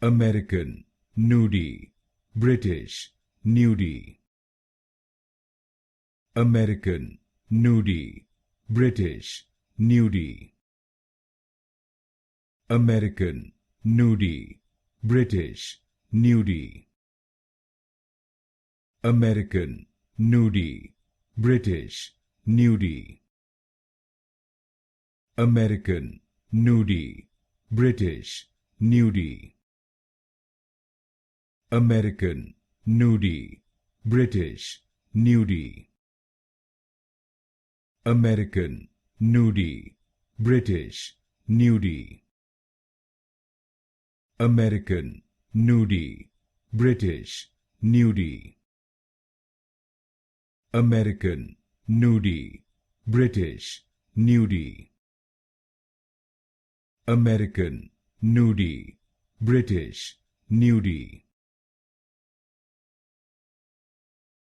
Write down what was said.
American, Nudie, British, Nudie. American, Nudie, British, Nudie. American, Nudie, British, Nudie. American, Nudie, British, Nudie. American, Nudie, British, Nudie. American, Nudie, British, Nudie. American, Nudie, British, Nudie. American, Nudie, British, Nudie. American, Nudie, British, Nudie. American, Nudie, British, Nudie.